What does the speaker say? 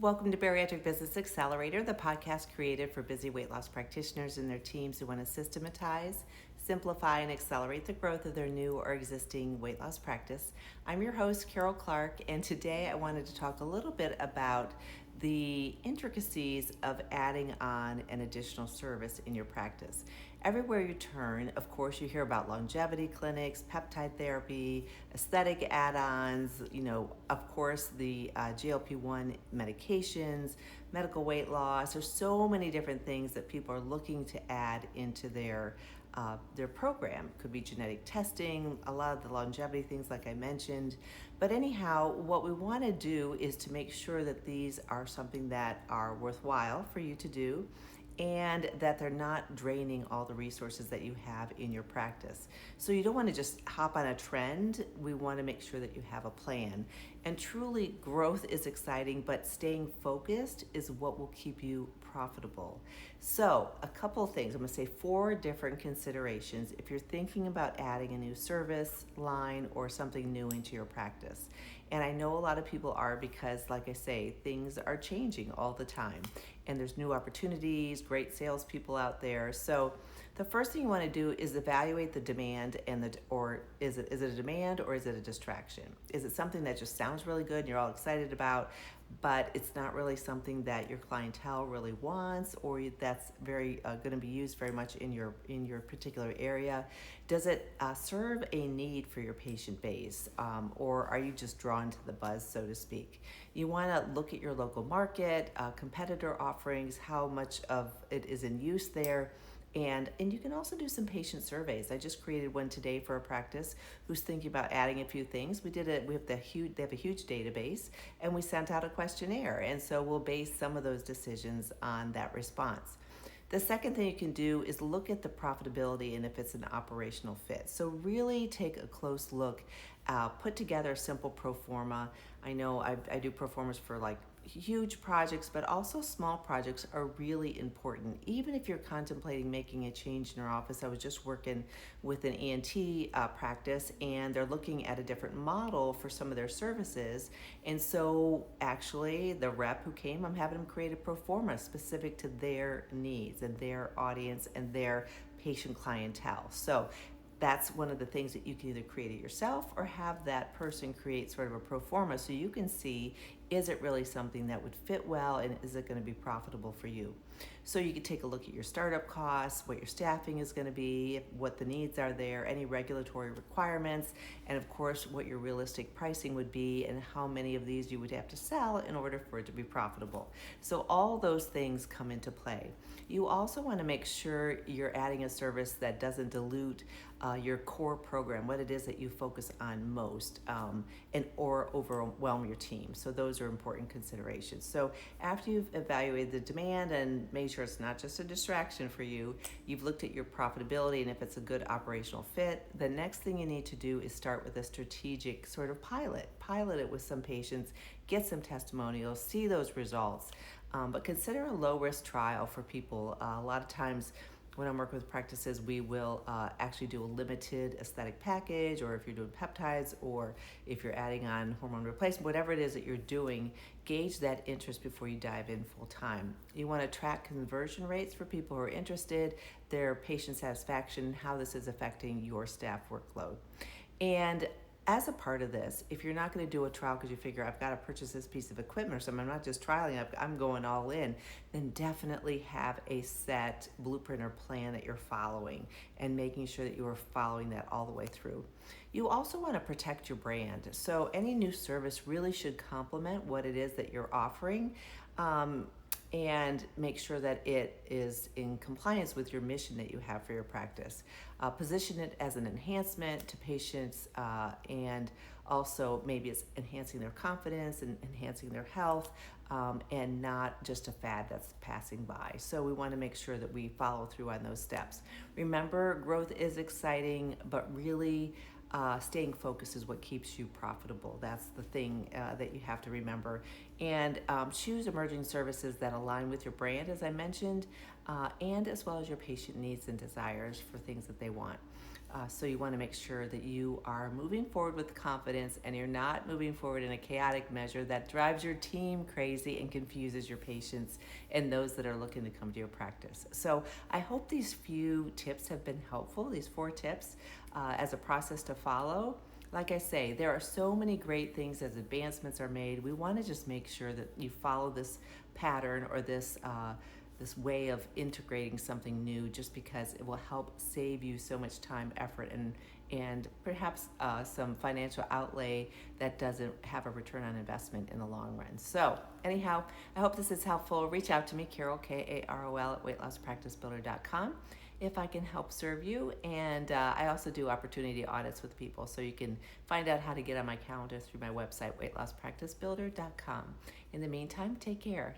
Welcome to Bariatric Business Accelerator, the podcast created for busy weight loss practitioners and their teams who want to systematize, simplify, and accelerate the growth of their new or existing weight loss practice. I'm your host, Karol Clark, and today I wanted to talk a little bit about the intricacies of adding on an additional service in your practice. Everywhere you turn, of course, you hear about longevity clinics, peptide therapy, aesthetic add-ons, of course, the GLP-1 medications, medical weight loss. There's so many different things that people are looking to add into their program. Could be genetic testing, a lot of the longevity things like I mentioned. But anyhow, what we want to do is to make sure that these are something that are worthwhile for you to do and that they're not draining all the resources that you have in your practice. So you don't want to just hop on a trend. We want to make sure that you have a plan. And truly, growth is exciting, but staying focused is what will keep you profitable. So a couple of things. I'm going to say 4 different considerations if you're thinking about adding a new service line or something new into your practice. And I know a lot of people are because, like I say, things are changing all the time. And there's new opportunities, great salespeople out there. So the first thing you want to do is evaluate the demand or is it a demand or is it a distraction? Is it something that just sounds really good and you're all excited about, but it's not really something that your clientele really wants, or that's very going to be used very much in your particular area? Does it serve a need for your patient base, or are you just drawn to the buzz, so to speak? You want to look at your local market, competitor offerings, how much of it is in use there. And you can also do some patient surveys. I just created one today for a practice who's thinking about adding a few things. They have a huge database, and we sent out a questionnaire. And so we'll base some of those decisions on that response. The second thing you can do is look at the profitability and if it's an operational fit. So really take a close look, put together a simple pro forma. I know I do pro formas for like huge projects, but also small projects are really important. Even if you're contemplating making a change in your office, I was just working with an ENT practice, and they're looking at a different model for some of their services. And so actually the rep who came, I'm having them create a pro forma specific to their needs and their audience and their patient clientele. So that's one of the things that you can either create it yourself or have that person create sort of a pro forma so you can see, is it really something that would fit well, and is it going to be profitable for you? So you can take a look at your startup costs, what your staffing is going to be, what the needs are there, any regulatory requirements, and of course what your realistic pricing would be and how many of these you would have to sell in order for it to be profitable. So all those things come into play. You also want to make sure you're adding a service that doesn't dilute your core program, what it is that you focus on most, or overwhelm your team. So those are important considerations. So after you've evaluated the demand and made sure it's not just a distraction for you, you've looked at your profitability and if it's a good operational fit, the next thing you need to do is start with a strategic sort of pilot it with some patients, get some testimonials, see those results, but consider a low-risk trial for people. A lot of times when I'm working with practices, we will actually do a limited aesthetic package, or if you're doing peptides, or if you're adding on hormone replacement, whatever it is that you're doing, gauge that interest before you dive in full time. You want to track conversion rates for people who are interested, their patient satisfaction, how this is affecting your staff workload. And as a part of this, if you're not going to do a trial because you figure I've got to purchase this piece of equipment or something, I'm not just trialing, I'm going all in, then definitely have a set blueprint or plan that you're following and making sure that you are following that all the way through. You also want to protect your brand. So any new service really should complement what it is that you're offering. And make sure that it is in compliance with your mission that you have for your practice. Position it as an enhancement to patients, and also maybe it's enhancing their confidence and enhancing their health, and not just a fad that's passing by. So we want to make sure that we follow through on those steps. Remember, growth is exciting, but really staying focused is what keeps you profitable. That's the thing that you have to remember. And choose emerging services that align with your brand, as I mentioned, and as well as your patient needs and desires for things that they want. So you want to make sure that you are moving forward with confidence and you're not moving forward in a chaotic measure that drives your team crazy and confuses your patients and those that are looking to come to your practice. So I hope these few tips have been helpful, these 4 tips as a process to follow. Like I say, there are so many great things as advancements are made. We want to just make sure that you follow this pattern or this way of integrating something new, just because it will help save you so much time, effort, and perhaps some financial outlay that doesn't have a return on investment in the long run. So anyhow, I hope this is helpful. Reach out to me, Karol, Karol, at weightlosspracticebuilder.com if I can help serve you. And I also do opportunity audits with people, so you can find out how to get on my calendar through my website, weightlosspracticebuilder.com. In the meantime, take care.